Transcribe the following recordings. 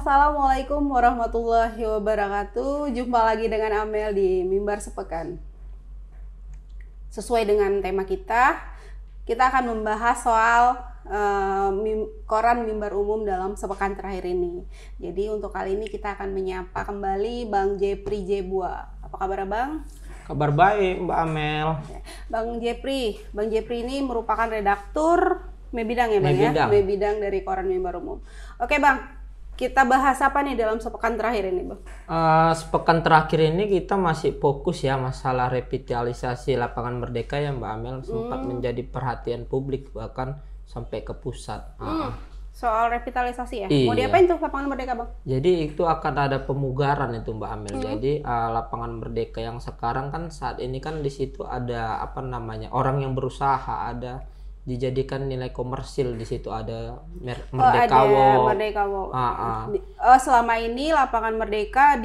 Assalamualaikum warahmatullahi wabarakatuh. Jumpa lagi dengan Amel di Mimbar Sepekan. Sesuai dengan tema kita akan membahas soal koran mimbar umum dalam sepekan terakhir ini. Jadi untuk kali ini kita akan menyapa kembali Bang Jepri Jebua. Apa kabar Bang? Kabar baik Mbak Amel. Bang Jepri ini merupakan redaktur Mebidang ya Bang ya? Mebidang dari koran mimbar umum. Oke Bang. Kita bahas apa nih dalam sepekan terakhir ini, Bang? Sepekan terakhir ini kita masih fokus ya masalah revitalisasi lapangan Merdeka ya Mbak Amel, sempat menjadi perhatian publik bahkan sampai ke pusat. Soal revitalisasi ya? Iya. Mau diapain tuh lapangan Merdeka, Bang? Jadi itu akan ada pemugaran itu Mbak Amel. Jadi lapangan Merdeka yang sekarang kan saat ini kan di situ ada apa namanya orang yang berusaha, ada dijadikan nilai komersil, di situ ada Merdeka Wall. Selama ini lapangan Merdeka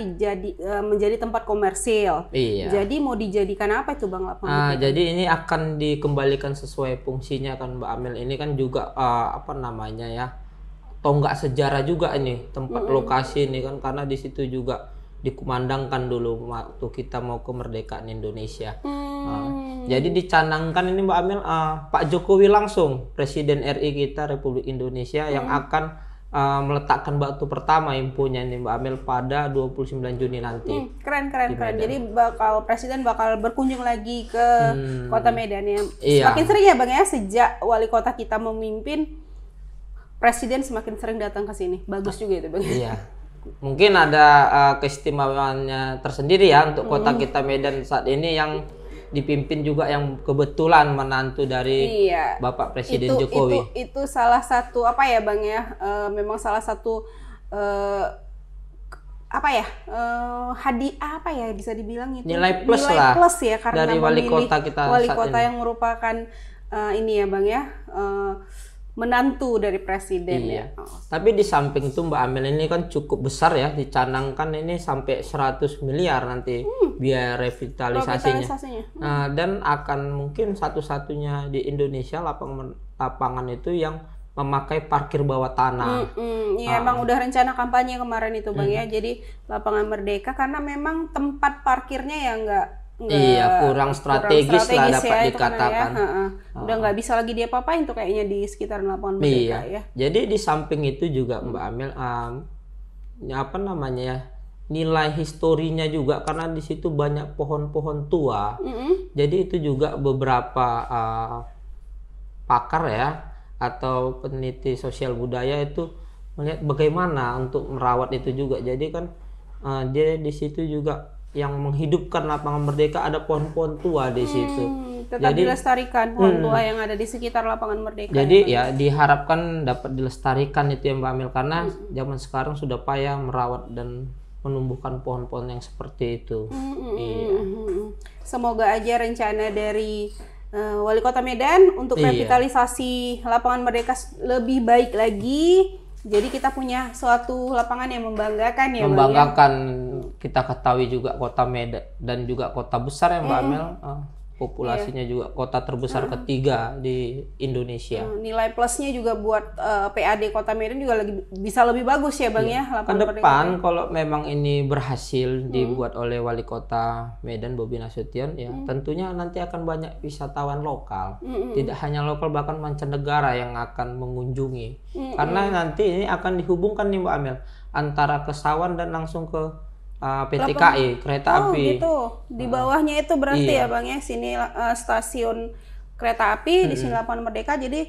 menjadi tempat komersil. Iya. Jadi mau dijadikan apa itu Bang lapangan? Jadi ini akan dikembalikan sesuai fungsinya kan Mbak Amel. Ini kan juga apa namanya ya, tonggak sejarah juga ini tempat lokasi ini kan, karena di situ juga dikumandangkan dulu waktu kita mau kemerdekaan Indonesia. Jadi dicanangkan ini Mbak Amel, Pak Jokowi langsung Presiden RI kita Republik Indonesia yang akan meletakkan batu pertama impunya ini Mbak Amel pada 29 Juni nanti. Keren. Jadi Presiden bakal berkunjung lagi ke Kota Medan ya. Iya. Semakin sering ya Bang ya, sejak wali kota kita memimpin, Presiden semakin sering datang ke sini. Bagus juga itu Bang. Iya. Mungkin ada keistimewaannya tersendiri ya untuk kota kita Medan saat ini yang dipimpin juga yang kebetulan menantu dari Bapak Presiden Jokowi. Itu salah satu apa ya Bang ya? Memang salah satu hadiah apa ya bisa dibilang itu nilai plus ya, karena dari wali kota kita wali saat kota ini. yang merupakan ini ya Bang ya, menantu dari presiden. Iya. Tapi di samping itu Mbak Amel ini kan cukup besar ya, dicanangkan ini sampai 100 miliar nanti biaya revitalisasinya. Dan akan mungkin satu-satunya di Indonesia lapangan itu yang memakai parkir bawah tanah. Emang udah rencana kampanye kemarin itu Bang ya. Jadi lapangan Merdeka karena memang tempat parkirnya ya kurang strategis lah dapat ya, dikatakan. Udah nggak bisa lagi dia apa-apain tuh kayaknya di sekitar lapangan Merdeka ya. Jadi di samping itu juga Mbak Amel apa namanya ya, nilai historinya juga karena di situ banyak pohon-pohon tua. Jadi itu juga beberapa pakar ya atau peneliti sosial budaya itu melihat bagaimana untuk merawat itu juga. Jadi kan dia di situ juga yang menghidupkan lapangan Merdeka, ada pohon-pohon tua di situ. Tetap dilestarikan pohon tua yang ada di sekitar lapangan Merdeka. Jadi ya diharapkan dapat dilestarikan itu ya Mbak Amel, karena zaman sekarang sudah payah merawat dan menumbuhkan pohon-pohon yang seperti itu. Semoga aja rencana dari Wali Kota Medan untuk revitalisasi lapangan Merdeka lebih baik lagi. Jadi kita punya suatu lapangan yang membanggakan ya Bang ya? Kita ketahui juga Kota Medan dan juga kota besar ya Mbak Amel, populasinya juga kota terbesar ketiga di Indonesia. Nilai plusnya juga buat PAD Kota Medan juga bisa lebih bagus ya Bang ya? Ke depan kalau memang ini berhasil dibuat oleh Wali Kota Medan Bobi Nasution ya, tentunya nanti akan banyak wisatawan lokal, tidak hanya lokal bahkan mancanegara yang akan mengunjungi. Karena nanti ini akan dihubungkan nih Mbak Amel antara ke Sawan dan langsung ke PT KAI, kereta api. Gitu. Di bawahnya itu berarti ya Bang ya, sini stasiun kereta api, di sini lapangan Merdeka, jadi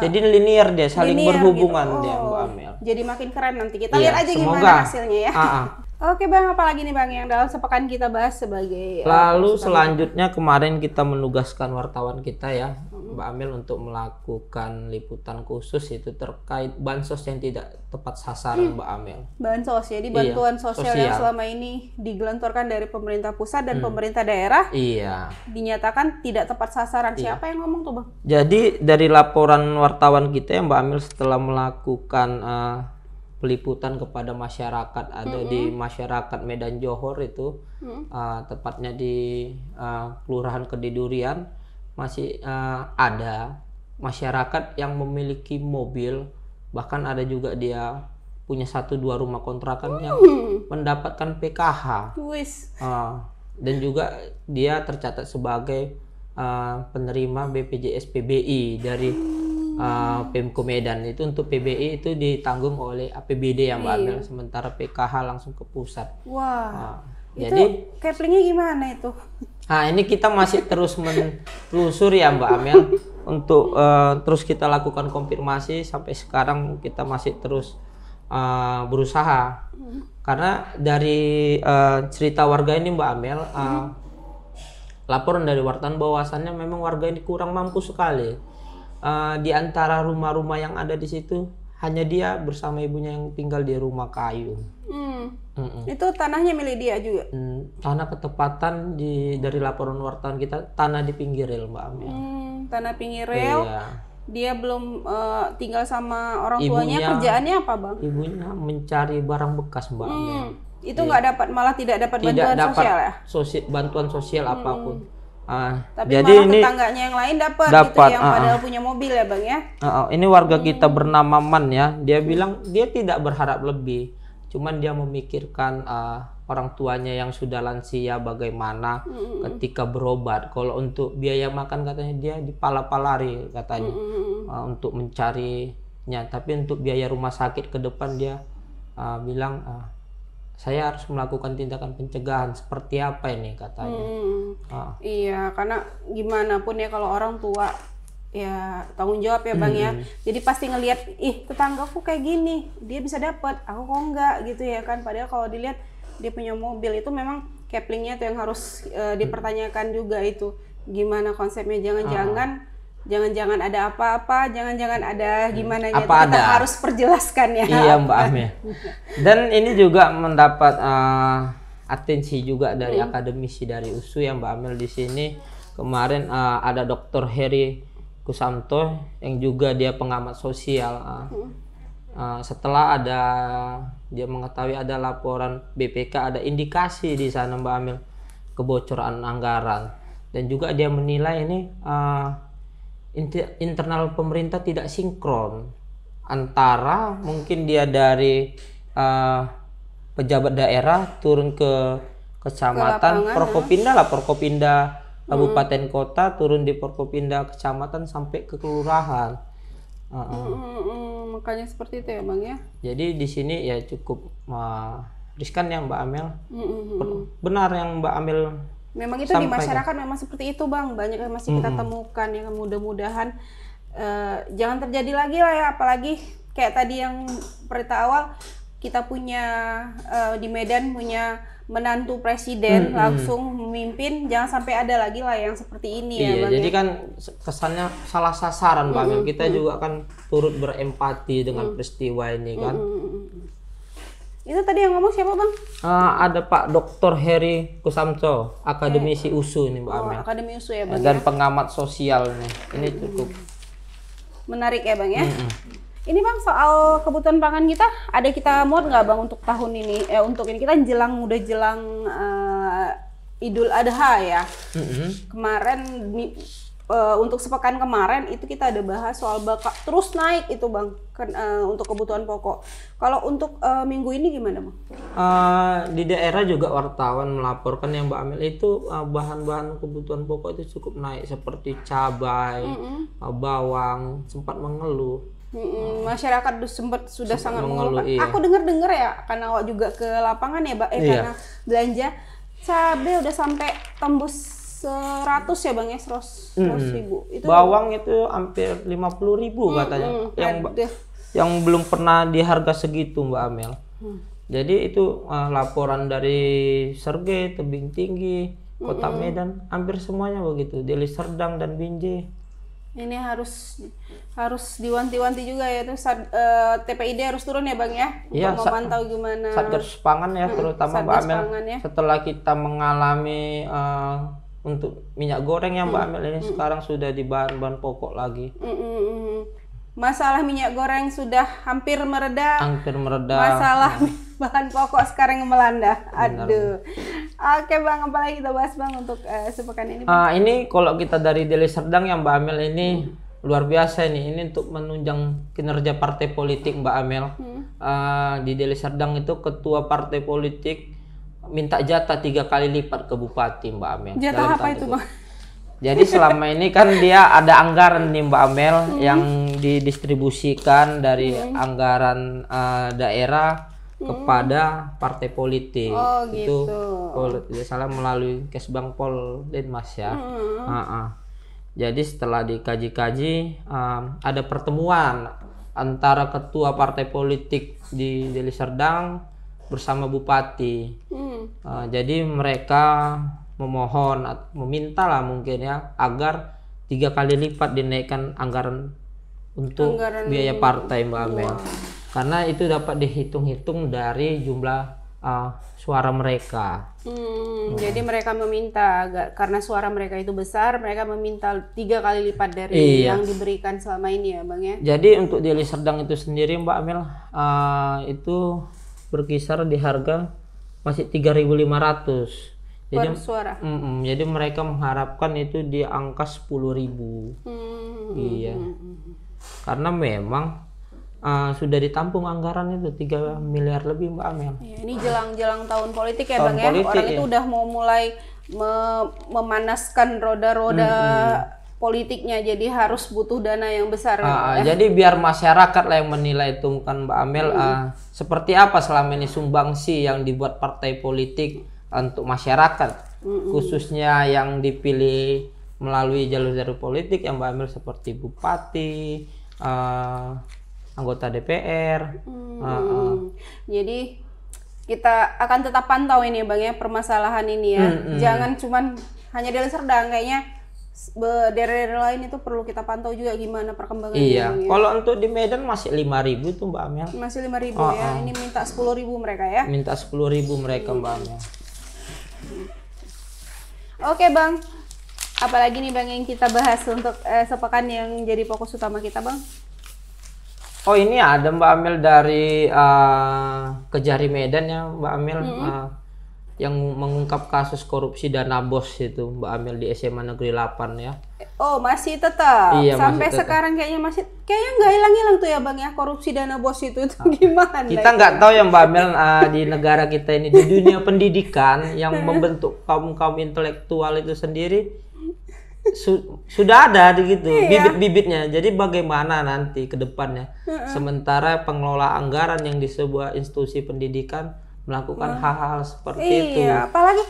linear dia, saling berhubungan gitu. dia Mbak Amel. Jadi makin keren nanti. Kita lihat aja gimana hasilnya ya. Oke Bang, apalagi nih Bang yang dalam sepekan kita bahas sebagai selanjutnya kemarin kita menugaskan wartawan kita ya Mbak Amel untuk melakukan liputan khusus itu terkait bansos yang tidak tepat sasaran Mbak Amel. Bansos, jadi bantuan sosial yang selama ini digelontorkan dari pemerintah pusat dan pemerintah daerah dinyatakan tidak tepat sasaran. Siapa yang ngomong tuh Bang? Jadi dari laporan wartawan kita ya Mbak Amel, setelah melakukan peliputan kepada masyarakat, ada di masyarakat Medan Johor itu, tepatnya di Kelurahan Kedidurian, masih ada masyarakat yang memiliki mobil, bahkan ada juga dia punya 1-2 rumah kontrakan yang mendapatkan PKH. Wis. Dan juga dia tercatat sebagai penerima BPJS PBI dari Pemko Medan. Itu untuk PBI itu ditanggung oleh APBD yang Mbak Amel, sementara PKH langsung ke pusat. Wah. Jadi caplingnya gimana itu? Nah, ini kita masih terus menelusuri ya Mbak Amel untuk terus kita lakukan konfirmasi. Sampai sekarang kita masih terus berusaha karena dari cerita warga ini Mbak Amel, laporan dari wartawan bahwasannya memang warga ini kurang mampu sekali. Di antara rumah-rumah yang ada di situ hanya dia bersama ibunya yang tinggal di rumah kayu. Itu tanahnya milik dia juga? Tanah ketepatan dari laporan wartawan kita, tanah di pinggir rel Mbak Amel. Tanah pinggir rel. Iya. Dia belum tinggal sama orang tuanya. Kerjaannya apa Bang? Ibunya mencari barang bekas Mbak Amel. Itu malah tidak dapat bantuan sosial ya? Bantuan sosial apapun. Tapi jadi malah ini tetangganya yang lain dapat gitu, yang padahal punya mobil ya Bang ya? Ini warga kita bernama Man ya. Dia bilang dia tidak berharap lebih, cuman dia memikirkan orang tuanya yang sudah lansia bagaimana ketika berobat. Kalau untuk biaya makan katanya dia dipala-palari katanya untuk mencarinya. Tapi untuk biaya rumah sakit ke depan dia bilang saya harus melakukan tindakan pencegahan. Seperti apa ini katanya? Iya, karena gimana pun ya kalau orang tua ya tanggung jawab ya Bang ya. Jadi pasti ngelihat, tetanggaku kayak gini, dia bisa dapat, aku kok enggak gitu ya kan. Padahal kalau dilihat dia punya mobil, itu memang caplingnya tuh yang harus dipertanyakan juga itu. Gimana konsepnya, jangan-jangan ada apa-apa, jangan-jangan ada gimana gitu. Kita harus perjelaskan ya. Iya Mbak Amel. Dan ini juga mendapat atensi juga dari akademisi dari USU yang Mbak Amel di sini. Kemarin ada Dr. Heri Kusamto yang juga dia pengamat sosial. Setelah dia mengetahui ada laporan BPK, ada indikasi di sana Mbak Amel kebocoran anggaran, dan juga dia menilai ini internal pemerintah tidak sinkron antara mungkin dia dari pejabat daerah turun ke kecamatan, Prokopinda kabupaten kota, turun di Prokopinda kecamatan sampai ke kelurahan. Makanya seperti itu ya Bang ya. Jadi di sini ya cukup riskan ya Mbak Amel. Benar yang Mbak Amel memang itu sampaikan. Di masyarakat memang seperti itu Bang, banyak yang masih kita temukan yang mudah-mudahan jangan terjadi lagi lah ya. Apalagi kayak tadi yang berita awal, kita punya di Medan punya menantu presiden langsung memimpin, jangan sampai ada lagi lah yang seperti ini ya Bang. Jadi kan kesannya salah sasaran Bang. Kita juga kan turut berempati dengan peristiwa ini kan. Itu tadi yang ngomong siapa Bang? Ada Pak Dr. Heri Kusamto, akademisi USU ini Mbak Amel. Akademi USU ya Bang. Dan pengamat sosial nih. Ini cukup menarik ya Bang ya. Ini Bang, soal kebutuhan pangan kita muat nggak Bang untuk tahun ini? Untuk ini kita udah jelang Idul Adha ya. Kemarin untuk sepekan kemarin itu kita ada bahas soal terus naik itu Bang untuk kebutuhan pokok. Kalau untuk minggu ini gimana Bang? Di daerah juga wartawan melaporkan yang Mbak Amel itu bahan-bahan kebutuhan pokok itu cukup naik seperti cabai, bawang, sempat mengeluh. Masyarakat sudah sangat mengeluh. Iya. Aku dengar ya, karena awak juga ke lapangan ya, karena belanja cabai udah sampai tembus 100 ya Bang ya, 100 ribu. Itu bawang itu hampir 50.000 katanya. Yang belum pernah di harga segitu Mbak Amel. Jadi itu laporan dari Sergei, Tebing Tinggi, Kota Medan, hampir semuanya begitu. Deli Serdang dan Binjai. Ini harus diwanti-wanti juga ya, terus TPID harus turun ya Bang ya, untuk memantau gimana Satgas Pangan ya, terutama Mbak Amel ya. Setelah kita mengalami untuk minyak goreng yang Mbak Amel ini sekarang sudah di bahan-bahan pokok lagi. Masalah minyak goreng sudah hampir mereda. Masalah bahan pokok sekarang yang melanda. Aduh. Oke Bang, apalagi kita bahas Bang untuk sepekan ini? Ini kalau kita dari Deli Serdang yang Mbak Amel ini luar biasa ini untuk menunjang kinerja partai politik Mbak Amel. Di Deli Serdang itu ketua partai politik minta jatah 3 kali lipat ke bupati Mbak Amel. Jatah apa itu Bang? Jadi selama ini kan dia ada anggaran nih Mbak Amel yang didistribusikan dari anggaran daerah kepada partai politik. Oh, itu gitu. kalau tidak salah melalui Kesbang Poldenmas ya. Jadi setelah dikaji-kaji ada pertemuan antara ketua partai politik di Deli Serdang bersama bupati. Jadi mereka memohon, meminta lah mungkin ya agar 3 kali lipat dinaikkan anggaran untuk biaya partai Mbak Amel. Karena itu dapat dihitung-hitung dari jumlah suara mereka. Jadi mereka meminta karena suara mereka itu besar, mereka meminta 3 kali lipat dari yang diberikan selama ini ya Bang ya. Jadi untuk Deli Serdang itu sendiri Mbak Amel itu berkisar di harga masih 3.500. Jadi per suara. Jadi mereka mengharapkan itu di angka 10.000. Iya. Karena memang sudah ditampung anggaran itu 3 miliar lebih Mbak Amel. Ya, ini jelang-jelang tahun politik ya Bang ya. Orang itu udah mau mulai memanaskan roda-roda politiknya, jadi harus butuh dana yang besar. Jadi biar masyarakat lah yang menilai itu kan Mbak Amel seperti apa selama ini sumbangsi yang dibuat partai politik untuk masyarakat, khususnya yang dipilih melalui jalur-jalur politik yang Mbak Amel seperti bupati, anggota DPR. Jadi kita akan tetap pantau ini Bang ya permasalahan ini ya. Jangan cuman hanya Deli Serdang, kayaknya daerah-daerah lain itu perlu kita pantau juga gimana perkembangannya. Iya. Kalau untuk di Medan masih 5.000 tuh Mbak Amel. Masih 5.000 ya. Ini minta 10.000 mereka ya. Minta 10.000 mereka Mbak Amel. Oke Bang. Apalagi nih Bang yang kita bahas untuk sepekan yang jadi fokus utama kita Bang? Oh ini ada Mbak Amel dari Kejari Medan ya Mbak Amel yang mengungkap kasus korupsi dana BOS itu Mbak Amel di SMA Negeri 8 ya. Oh masih tetap? Iya, sampai masih tetap. Sekarang kayaknya nggak hilang-hilang tuh ya Bang ya korupsi dana BOS itu gimana? Kita nggak tahu ya Mbak Amel di negara kita ini di dunia pendidikan yang membentuk kaum intelektual itu sendiri sudah ada gitu bibit-bibitnya. Jadi bagaimana nanti ke depannya sementara pengelola anggaran yang di sebuah institusi pendidikan melakukan hal-hal seperti itu. Iya, apalagi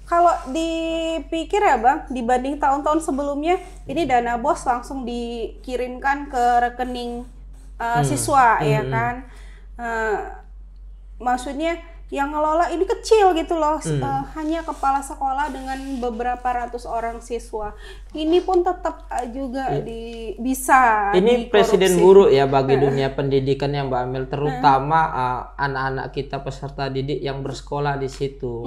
kalau dipikir ya Bang, dibanding tahun-tahun sebelumnya ini dana BOS langsung dikirimkan ke rekening siswa ya kan. Maksudnya yang ngelola ini kecil gitu loh, hanya kepala sekolah dengan beberapa ratus orang siswa. Ini pun tetap juga bisa ini presiden buruk ya bagi dunia pendidikan yang Mbak Amel, terutama anak-anak kita peserta didik yang bersekolah di situ.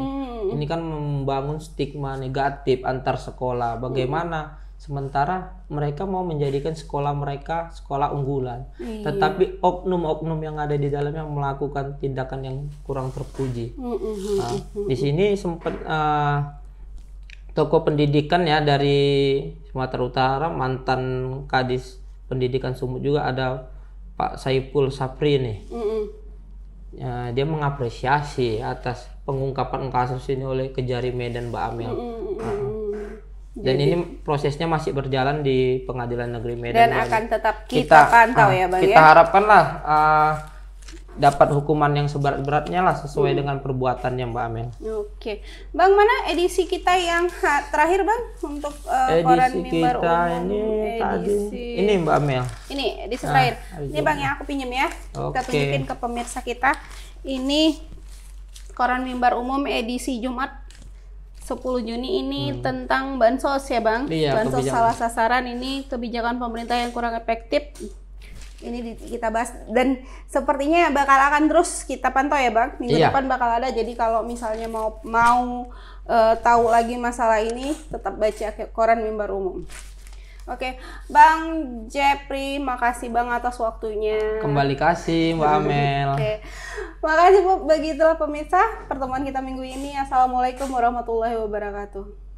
Ini kan membangun stigma negatif antar sekolah. Bagaimana sementara mereka mau menjadikan sekolah mereka sekolah unggulan, tetapi oknum-oknum yang ada di dalamnya melakukan tindakan yang kurang terpuji. Di sini sempat tokoh pendidikan ya dari Sumatera Utara, mantan Kadis Pendidikan Sumut juga ada Pak Saiful Sapri nih. Dia mengapresiasi atas pengungkapan kasus ini oleh Kejari Medan Mbak Amel. Dan ini prosesnya masih berjalan di Pengadilan Negeri Medan. Dan akan tetap kita pantau ya Bang kita harapkanlah dapat hukuman yang seberat-beratnya lah sesuai dengan perbuatannya Mbak Amel. Oke. Bang, mana edisi kita yang terakhir Bang untuk koran Mimbar Umum? Ini Mbak Amel. Ini edisi terakhir. Ini Bang yang aku pinjam ya. Kita tunjukin ke pemirsa kita. Ini koran Mimbar Umum edisi Jumat 10 Juni ini tentang bansos ya Bang. Bansos salah sasaran, ini kebijakan pemerintah yang kurang efektif. Ini kita bahas dan sepertinya bakal akan terus kita pantau ya Bang. Minggu depan bakal ada. Jadi kalau misalnya mau tahu lagi masalah ini, tetap baca koran Mimbar Umum. Oke, Bang Jepri, makasih Bang atas waktunya. Kembali kasih Mbak Amel. Oke, makasih begitulah pemirsa pertemuan kita minggu ini. Assalamualaikum warahmatullahi wabarakatuh.